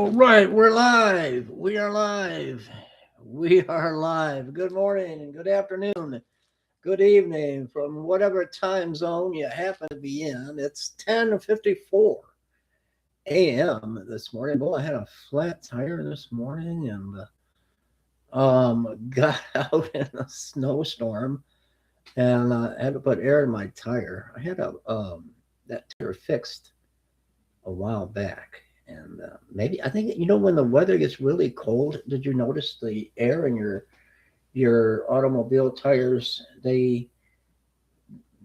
All right, we're live. We are live. We are live. Good morning and good afternoon. Good evening from whatever time zone you happen to be in. It's 10:54 a.m. this morning. Boy, I had a flat tire this morning and got out in a snowstorm and had to put air in my tire. I had a that tire fixed a while back. And maybe I think when the weather gets really cold, did you notice the air in your automobile tires? They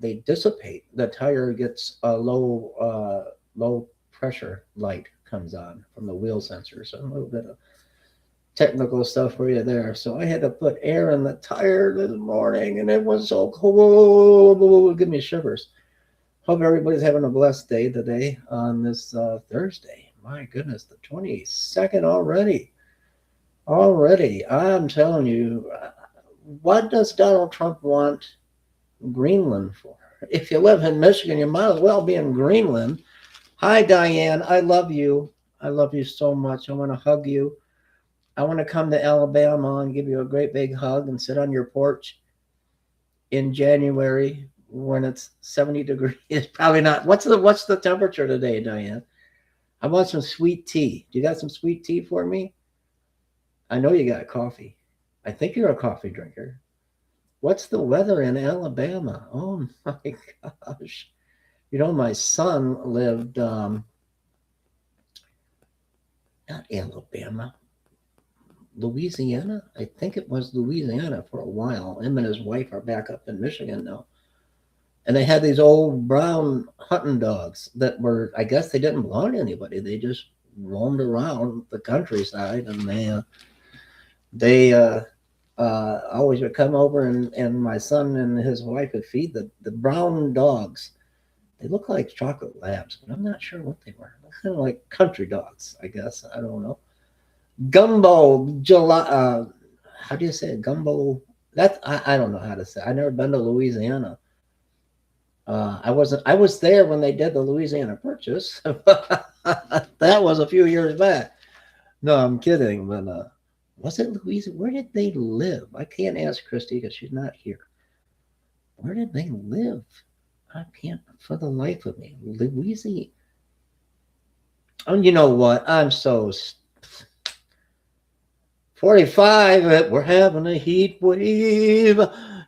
dissipate. The tire gets a low pressure light comes on from the wheel sensor. So a little bit of technical stuff for you there. So I had to put air in the tire this morning, and it was so cold. Give me shivers. Hope everybody's having a blessed day today on this Thursday. My goodness, the 22nd already. Already, I'm telling you, what does Donald Trump want Greenland for? If you live in Michigan, you might as well be in Greenland. Hi, Diane. I love you. I love you so much. I want to hug you. I want to come to Alabama and give you a great big hug and sit on your porch in January when it's 70 degrees. Probably not. What's the temperature today, Diane? I want some sweet tea. Do you got some sweet tea for me? I know you got coffee. I think you're a coffee drinker. What's the weather in Alabama? Oh my gosh. My son lived, not Alabama, Louisiana. I think it was Louisiana for a while. Him and his wife are back up in Michigan now. And they had these old brown hunting dogs that were, I guess they didn't belong to anybody. They just roamed around the countryside, and they always would come over, and my son and his wife would feed the brown dogs. They look like chocolate labs, but I'm not sure what they were. They're kind of like country dogs, I guess. I don't know. Gumbo, July. How do you say it? Gumbo. I don't know how to say it. I've never been to Louisiana. I was there when they did the Louisiana Purchase. That was a few years back. No, I'm kidding. But was it Louisiana? Where did they live? I can't ask Christy because she's not here. Where did they live? I can't for the life of me. Louisiana. Oh, you know what? I'm so 45. We're having a heat wave.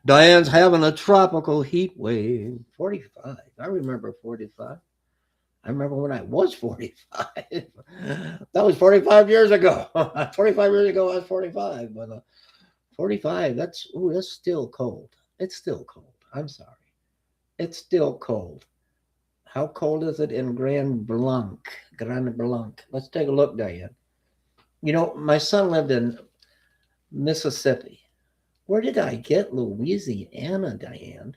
Diane's having a tropical heat wave. 45. I remember 45. I remember when I was 45. That was 45 years ago. 45 years ago, I was 45. But 45, that's still cold. It's still cold. I'm sorry. It's still cold. How cold is it in Grand Blanc? Grand Blanc. Let's take a look, Diane. My son lived in Mississippi. Where did I get Louisiana, Diane?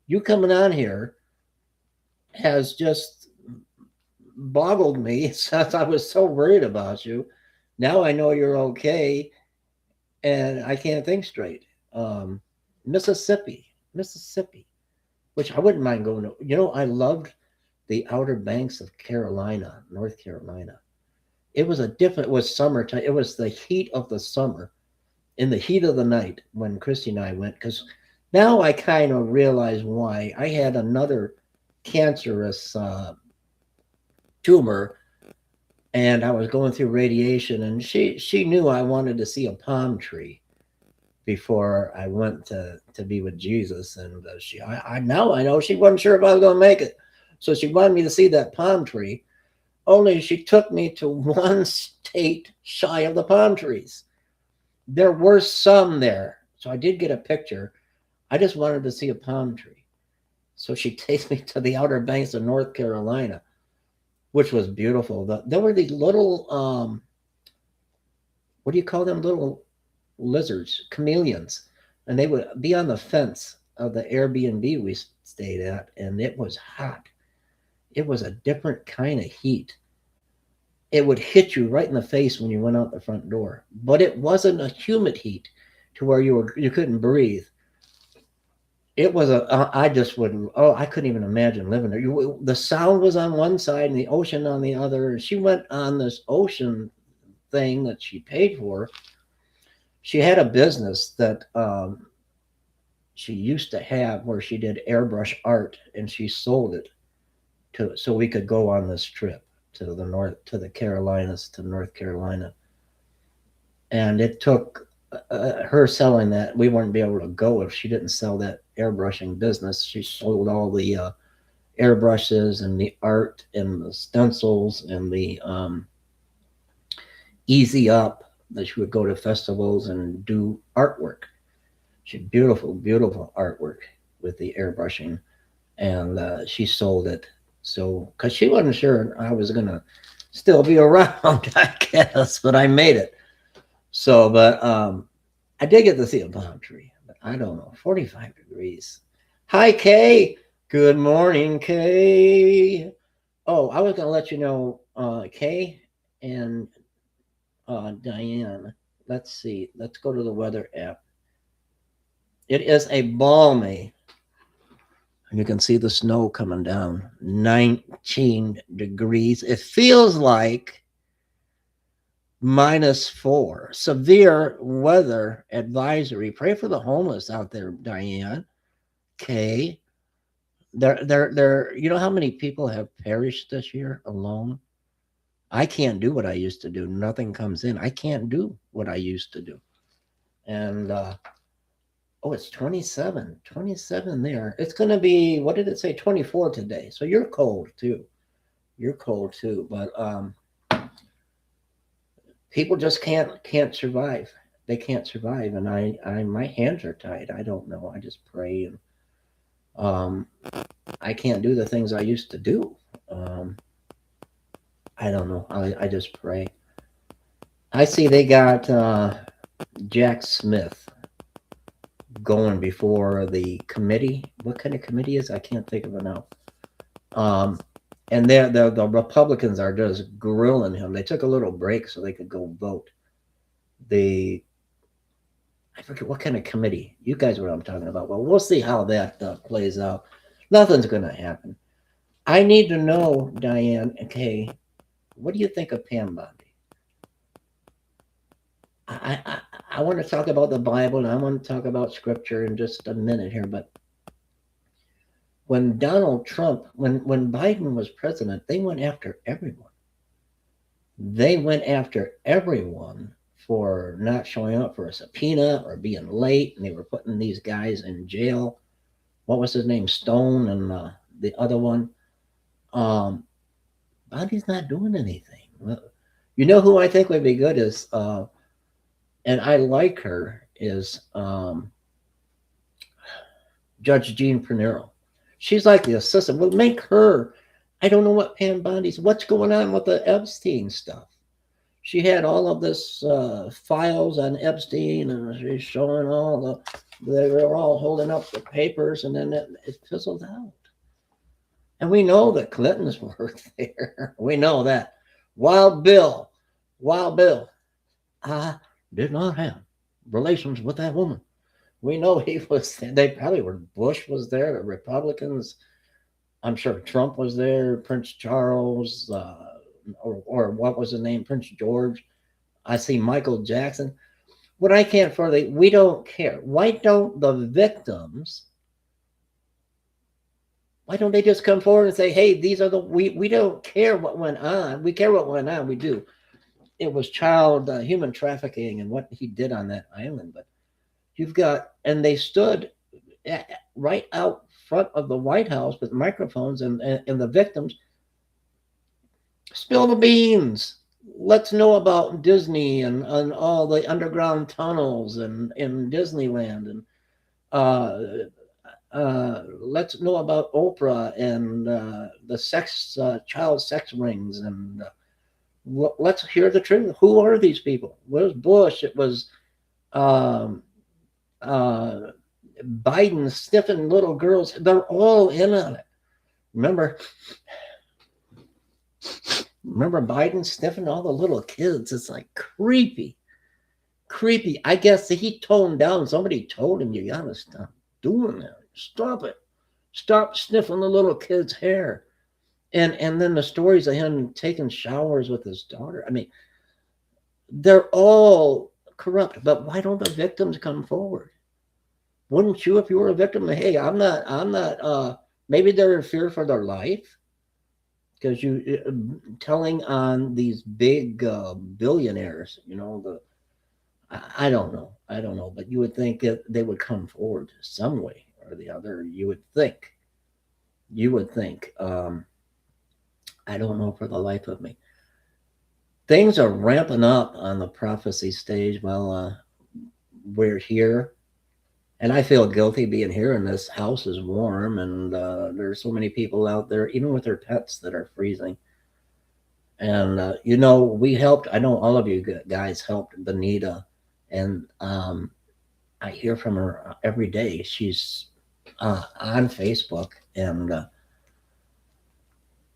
You coming on here has just boggled me since I was so worried about you. Now I know you're okay, and I can't think straight. Mississippi, which I wouldn't mind going to. I loved the Outer Banks of Carolina, North Carolina. It was summertime. It was the heat of the summer. In the heat of the night when Christy and I went, because now I kind of realize why. I had another cancerous tumor, and I was going through radiation, and she knew I wanted to see a palm tree before I went to be with Jesus, and now I know she wasn't sure if I was going to make it, so she wanted me to see that palm tree. Only she took me to one state shy of the palm trees. There were some there, so I did get a picture. I just wanted to see a palm tree. So she takes me to the Outer Banks of North Carolina, which was beautiful. There were these little, what do you call them? Little lizards, chameleons. And they would be on the fence of the Airbnb we stayed at, and it was hot. It was a different kind of heat. It would hit you right in the face when you went out the front door. But it wasn't a humid heat to where you couldn't breathe. It was I just wouldn't, I couldn't even imagine living there. The sound was on one side and the ocean on the other. She went on this ocean thing that she paid for. She had a business that she used to have where she did airbrush art, and she sold it to so we could go on this trip to the Carolinas, to North Carolina. And it took her selling that. We wouldn't be able to go if she didn't sell that airbrushing business. She sold all the airbrushes and the art and the stencils and the easy up, that she would go to festivals and do artwork. She had beautiful, beautiful artwork with the airbrushing, and she sold it. So, because she wasn't sure I was gonna still be around, I guess, but I made it. So, but I did get to see a palm tree, but I don't know, 45 degrees. Hi, Kay. Good morning, Kay. Oh, I was gonna let you know, Kay and Diane. Let's see. Let's go to the weather app. It is a balmy, and you can see the snow coming down. 19 degrees. It feels like -4. Severe weather advisory. Pray for the homeless out there, Diane. Okay. They're, you know how many people have perished this year alone? I can't do what I used to do. Nothing comes in. I can't do what I used to do. And oh, it's 27 there. It's going to be, what did it say? 24 today. So you're cold too. You're cold too. But people just can't survive. They can't survive. And I my hands are tied. I don't know. I just pray, and I can't do the things I used to do. I don't know. I just pray. I see they got Jack Smith going before the committee. What kind of committee is? I can't think of it now. And the Republicans are just grilling him. They took a little break so they could go vote. I forget what kind of committee. You guys know what I'm talking about. Well, we'll see how that plays out. Nothing's going to happen. I need to know, Diane, okay, what do you think of Pam Bondi? I want to talk about the Bible, and I want to talk about Scripture in just a minute here, but when Donald Trump, when Biden was president, they went after everyone. They went after everyone for not showing up for a subpoena or being late, and they were putting these guys in jail. What was his name? Stone and the other one. Bondi's not doing anything. Well, you know who I think would be good is, and I like her, is Judge Jean Pinero. She's like the assistant. Well, make her. I don't know what Pam Bondi's. What's going on with the Epstein stuff? She had all of this files on Epstein, and she's showing all the. They were all holding up the papers, and then it fizzled out. And we know that Clinton's worked there. We know that. Wild Bill, I did not have relations with that woman. We know he was. They probably were. Bush was there. The Republicans. I'm sure Trump was there. Prince Charles, or what was his name? Prince George. I see Michael Jackson. What I can't further. We don't care. Why don't the victims? Why don't they just come forward and say, "Hey, these are the we don't care what went on. We care what went on. We do." It was child human trafficking and what he did on that island, but you've got, and they stood right out front of the White House with microphones, and the victims spill the beans. Let's know about Disney and all the underground tunnels and in Disneyland, and let's know about Oprah and the child sex rings, and let's hear the truth. Who are these people? It was Bush. It was Biden sniffing little girls. They're all in on it. Remember Biden sniffing all the little kids? It's like creepy. I guess he toned down. Somebody told him, you gotta stop doing that. Stop it. Stop sniffing the little kid's hair. And then the stories of him taking showers with his daughter. I mean, They're all corrupt, but why don't the victims come forward? Wouldn't you if you were a victim? Hey, I'm not maybe they're in fear for their life because you telling on these big billionaires, I don't know. I don't know, but you would think that they would come forward some way or the other. You would think. You would think. I don't know for the life of me. Things are ramping up on the prophecy stage while we're here. And I feel guilty being here, and this house is warm, and there's so many people out there, even with their pets, that are freezing. And we helped. I know all of you guys helped Benita, and I hear from her every day. She's on Facebook, and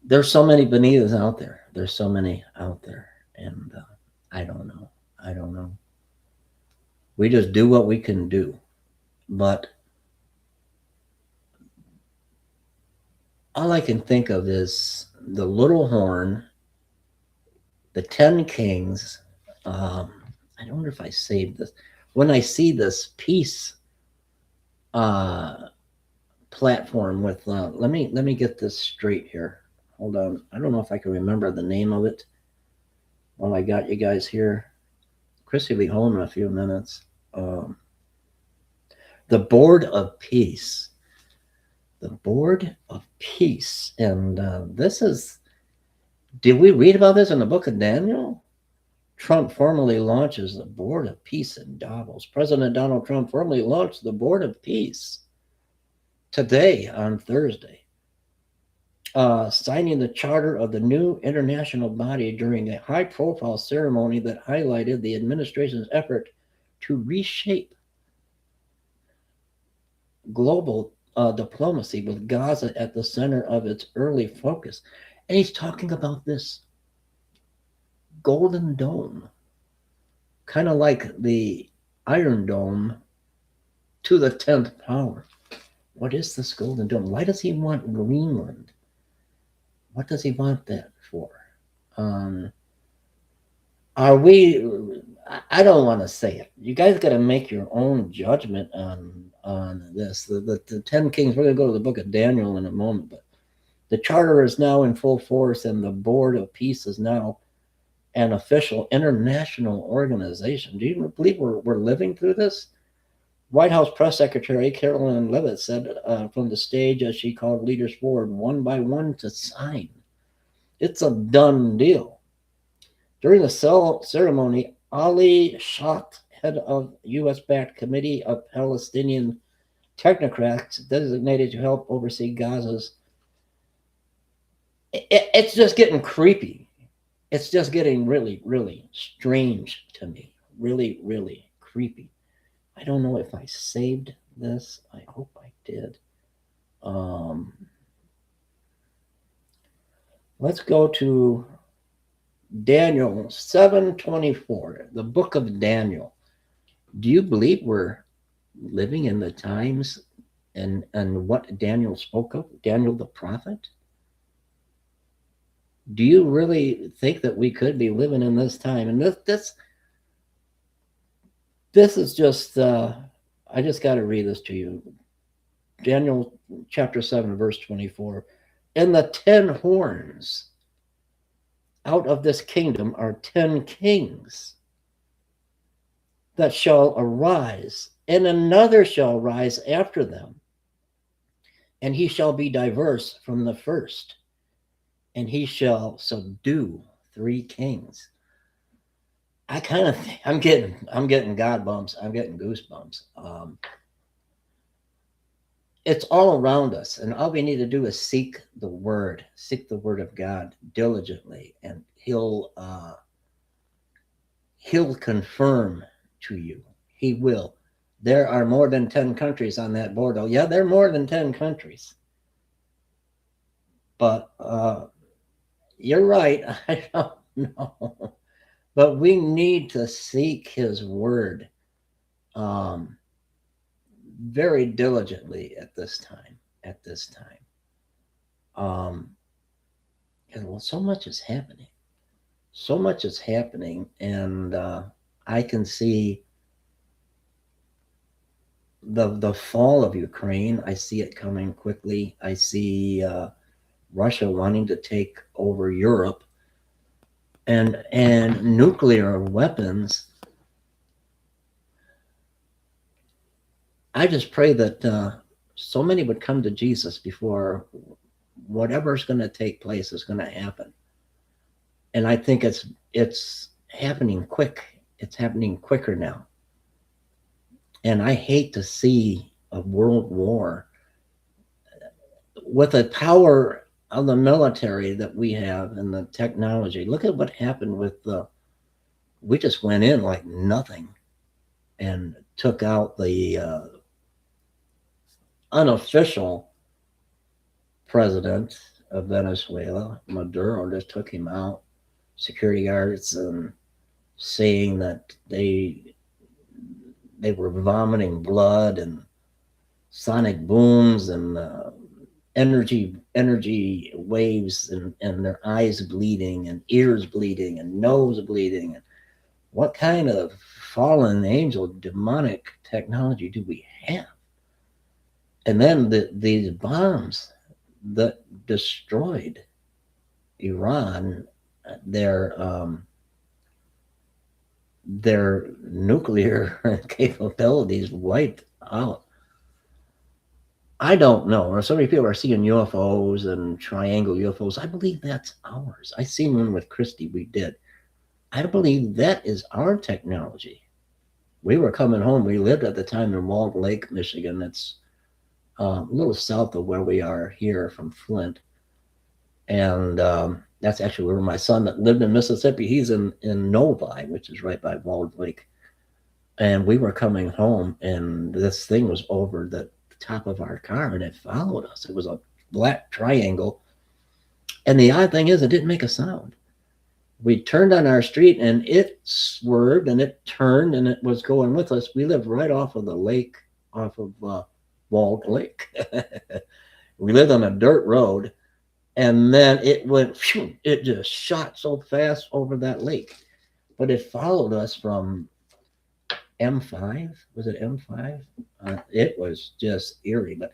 there's so many Benitas out there. There's so many out there, and I don't know. I don't know. We just do what we can do, but all I can think of is the little horn, the 10 kings. I wonder if I saved this. When I see this peace uh, platform with, let me get this straight here. Hold on. I don't know if I can remember the name of it while I got you guys here. Chrissy will be home in a few minutes. Um, the Board of Peace. The Board of Peace. And this is, did we read about this in the book of Daniel? Trump formally launches the Board of Peace in Davos. President Donald Trump formally launched the Board of Peace today on Thursday, signing the charter of the new international body during a high profile ceremony that highlighted the administration's effort to reshape global diplomacy with Gaza at the center of its early focus. And he's talking about this golden dome, kind of like the Iron Dome to the 10th power. What is this golden dome? Why does he want Greenland? What does he want that for? Um, are we? I don't want to say it. You guys got to make your own judgment on this. The 10 Kings. We're going to go to the book of Daniel in a moment, but the charter is now in full force, and the Board of Peace is now an official international organization. Do you believe we're living through this? White House Press Secretary Carolyn Levitt said from the stage as she called leaders forward one by one to sign. It's a done deal. During the ceremony, Ali Shot, head of U.S.-backed Committee of Palestinian technocrats designated to help oversee Gaza's, it's just getting creepy. It's just getting really, really strange to me. Really, really creepy. I don't know if I saved this. I hope I did. Um, let's go to Daniel 7:24, the book of Daniel. Do you believe we're living in the times and what Daniel spoke of? Daniel the prophet? Do you really think that we could be living in this time? And this is just I just got to read this to you. Daniel chapter 7 verse 24. And the 10 horns out of this kingdom are 10 kings that shall arise, and another shall rise after them, and he shall be diverse from the first, and he shall subdue 3 kings. I kind of I'm getting God bumps. I'm getting goosebumps. It's all around us, and all we need to do is seek the word of God diligently, and he'll confirm to you. He will. There are more than 10 countries on that board. Oh, yeah, there are more than 10 countries. But you're right. I don't know. But we need to seek his word very diligently at this time. At this time. And well, so much is happening. so much is happening, and I can see the fall of Ukraine. I see it coming quickly. I see Russia wanting to take over Europe, and nuclear weapons. I just pray that so many would come to Jesus before whatever's going to take place is going to happen. And I think it's happening quick. It's happening quicker now. And I hate to see a world war with the power of the military that we have and the technology. Look at what happened with the. We just went in like nothing and took out the unofficial president of Venezuela, Maduro. Just took him out. Security guards saying that they were vomiting blood and sonic booms and energy waves and their eyes bleeding and ears bleeding and nose bleeding. And what kind of fallen angel demonic technology do we have? And then these bombs that destroyed Iran, their nuclear capabilities wiped out. I don't know. Or so many people are seeing UFOs and triangle UFOs. I believe that's ours. I seen one with Christy. We did. I believe that is our technology. We were coming home. We lived at the time in Walled Lake, Michigan. That's a little south of where we are here from Flint. And that's actually where my son that lived in Mississippi. He's in Novi, which is right by Walled Lake. And we were coming home, and this thing was over the top of our car, and it followed us. It was a black triangle. And the odd thing is, it didn't make a sound. We turned on our street, and it swerved, and it turned, and it was going with us. We lived right off of the lake, off of Walled Lake. We lived on a dirt road, and then it went, phew, it just shot so fast over that lake. But it followed us from M5. Was it M5? It was just eerie. But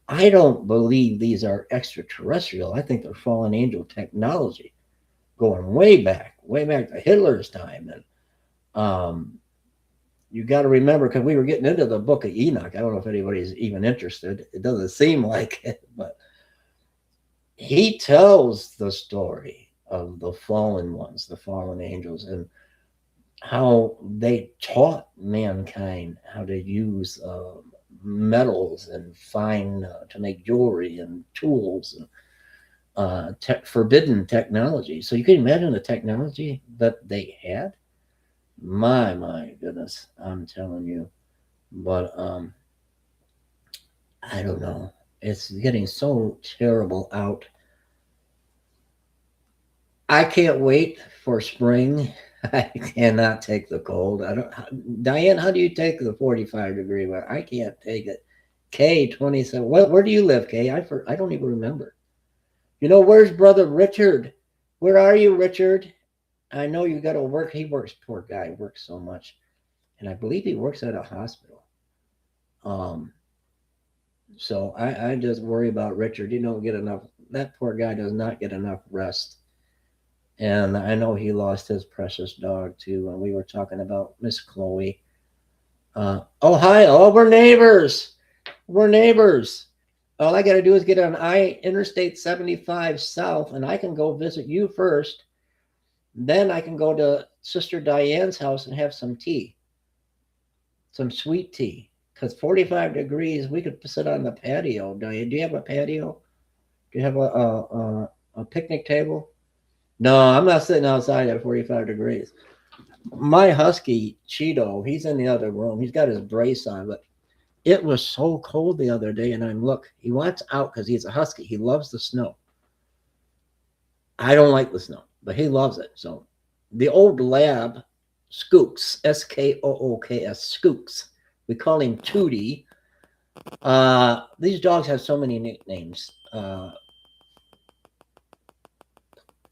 I don't believe these are extraterrestrial. I think they're fallen angel technology going way back to Hitler's time. And you got to remember, because we were getting into the book of Enoch. I don't know if anybody's even interested. It doesn't seem like it, but he tells the story of the fallen ones, the fallen angels, and how they taught mankind how to use metals and find to make jewelry and tools and forbidden technology. So you can imagine the technology that they had. My goodness, I'm telling you. But I don't know. It's getting so terrible out. I can't wait for spring. I cannot take the cold. I don't. Diane, how do you take the 45-degree weather? I can't take it. K 27. Where do you live, K? I don't even remember. You know, where's brother Richard? Where are you, Richard? I know you got to work. He works. Poor guy, works so much, and I believe he works at a hospital. So I just worry about Richard. You don't get enough. That poor guy does not get enough rest. And I know he lost his precious dog too. And we were talking about Miss Chloe. Oh, hi. Oh, we're neighbors. We're neighbors. All I got to do is get on Interstate 75 South, and I can go visit you first. Then I can go to Sister Diane's house and have some tea, some sweet tea. Because 45 degrees, we could sit on the patio. Diane, do you have a patio? Do you have a picnic table? No, I'm not sitting outside at 45 degrees. My husky, Cheeto, he's in the other room. He's got his brace on, but it was so cold the other day, and he wants out because he's a husky. He loves the snow. I don't like the snow, but he loves it. So the old lab, Skooks, Skooks, Skooks. We call him Tootie. These dogs have so many nicknames.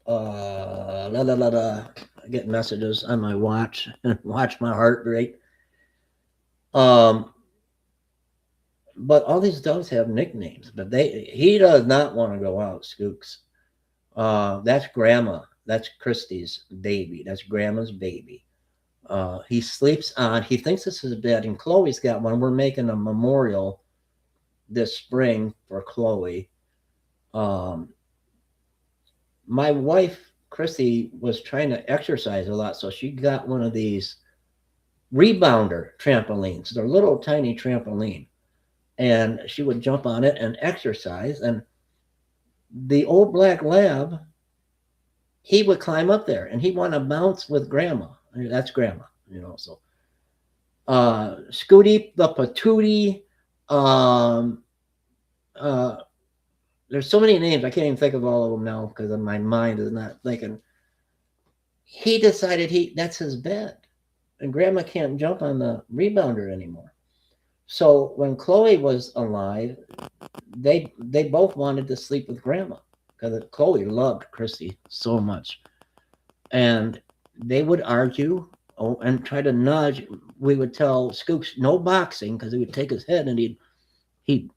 La la la la. I get messages on my watch and watch my heart rate. Um, but all these dogs have nicknames, but he does not want to go out, Skooks. That's Grandma. That's Christy's baby. That's Grandma's baby. He sleeps on. He thinks this is a bed, and Chloe's got one. We're making a memorial this spring for Chloe. Um, my wife Christy was trying to exercise a lot, so she got one of these rebounder trampolines. They're little tiny trampoline, and she would jump on it and exercise. And the old black lab, he would climb up there, and he want to bounce with Grandma. That's Grandma, So Scooty the Patootie. Um, uh, there's so many names I can't even think of all of them now because my mind is not thinking. He decided that's his bed, and Grandma can't jump on the rebounder anymore. So when Chloe was alive, they both wanted to sleep with Grandma because Chloe loved Christy so much, and they would argue and try to nudge. We would tell Scoops no boxing because he would take his head and he'd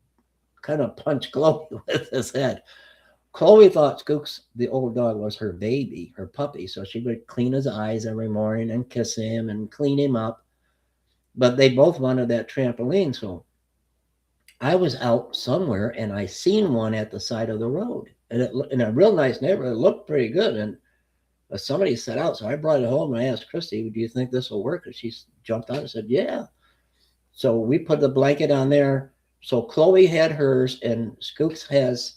kind of punch Chloe with his head. Chloe thought Skooks, the old dog, was her baby, her puppy, so she would clean his eyes every morning and kiss him and clean him up. But they both wanted that trampoline, so I was out somewhere and I seen one at the side of the road, and in a real nice neighborhood. It looked pretty good, and somebody set out, so I brought it home and I asked Christy, "Do you think this will work?" And she jumped on and said, "Yeah." So we put the blanket on there. So Chloe had hers, and Scoops has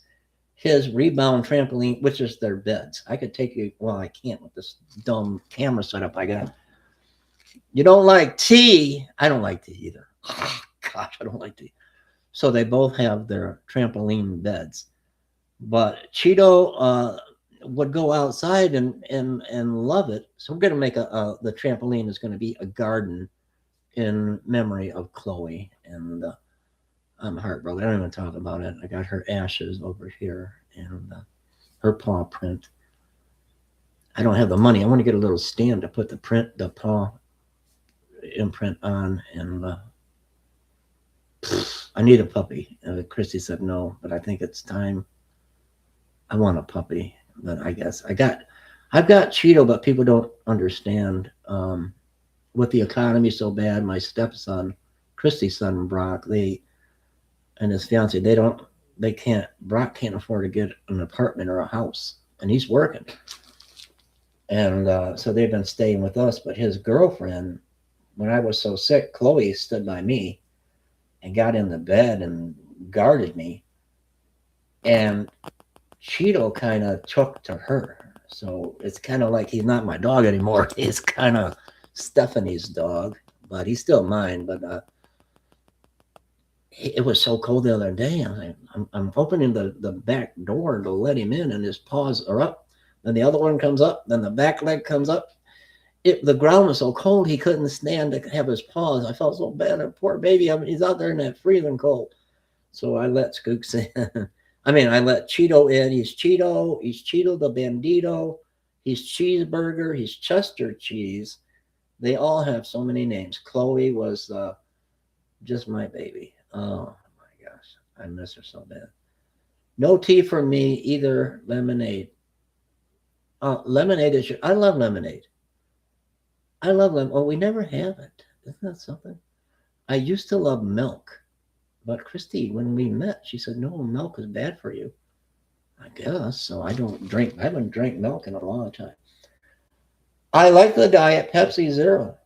his rebound trampoline, which is their beds. I could take you. Well, I can't with this dumb camera setup I got. You don't like tea? I don't like tea either. Oh, gosh, I don't like tea. So they both have their trampoline beds. But Cheeto would go outside and love it. So we're going to make the trampoline is going to be a garden in memory of Chloe. And I'm heartbroken. I don't even talk about it. I got her ashes over here and her paw print. I don't have the money. I want to get a little stand to put the paw imprint on, and I need a puppy. Christy said no, but I think it's time. I want a puppy, but I guess I've got Cheeto, but people don't understand. With the economy so bad, my stepson, Christy's son Brock, and his fiance, Brock can't afford to get an apartment or a house, and he's working. And so they've been staying with us. But his girlfriend, when I was so sick, Chloe stood by me and got in the bed and guarded me. And Cheeto kind of took to her. So it's kind of like he's not my dog anymore. He's kind of Stephanie's dog, but he's still mine. But it was so cold the other day. I'm opening the back door to let him in, and his paws are up. Then the other one comes up. Then the back leg comes up. The ground was so cold he couldn't stand to have his paws. I felt so bad. Poor baby. He's out there in that freezing cold. So I let Skooks in. I let Cheeto in. He's Cheeto. He's Cheeto the Bandito. He's Cheeseburger. He's Chester Cheese. They all have so many names. Chloe was just my baby. Oh my gosh, I miss her so bad. No tea for me either. Lemonade. Lemonade is. I love lemonade. I love lemon. Oh, we never have it. Isn't that something? I used to love milk, but Christy, when we met, she said, "No, milk is bad for you." I guess so. I don't drink. I haven't drank milk in a long time. I like the Diet Pepsi Zero.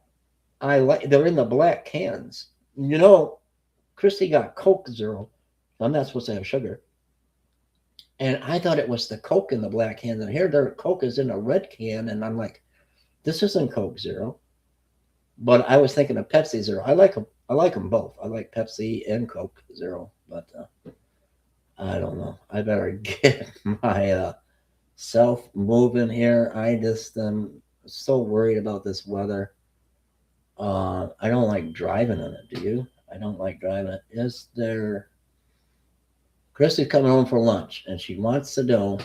They're in the black cans. Christy got Coke Zero. I'm not supposed to have sugar. And I thought it was the Coke in the black can. And here their Coke is in a red can. And I'm like, this isn't Coke Zero. But I was thinking of Pepsi Zero. I like them. I like them both. I like Pepsi and Coke Zero. But I don't know. I better get my self moving here. I just am so worried about this weather. I don't like driving in it. Do you? I don't like driving it. Is there? Christy's coming home for lunch, and she wants to know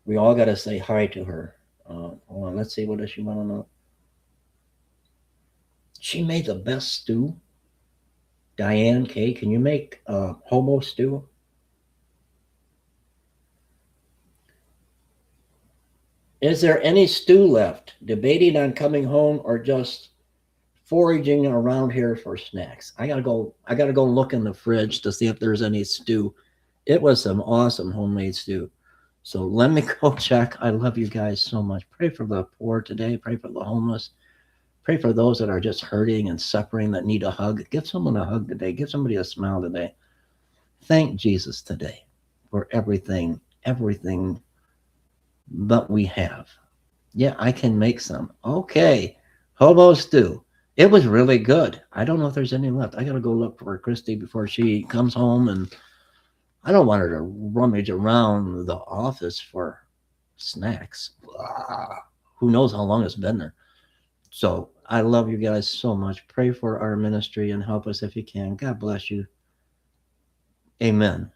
We all got to say hi to her. Hold on, let's see, what does she want to know? She made the best stew. Diane K, can you make hobo stew? Is there any stew left? Debating on coming home or just foraging around here for snacks. I gotta go. I gotta go look in the fridge to see if there's any stew. It was some awesome homemade stew. So let me go check. I love you guys so much. Pray for the poor today. Pray for the homeless. Pray for those that are just hurting and suffering that need a hug. Give someone a hug today. Give somebody a smile today. Thank Jesus today for everything that we have. Yeah, I can make some. Okay. Hobo stew. It was really good. I don't know if there's any left. I got to go look for Christy before she comes home. And I don't want her to rummage around the office for snacks. Who knows how long it's been there. So I love you guys so much. Pray for our ministry and help us if you can. God bless you. Amen.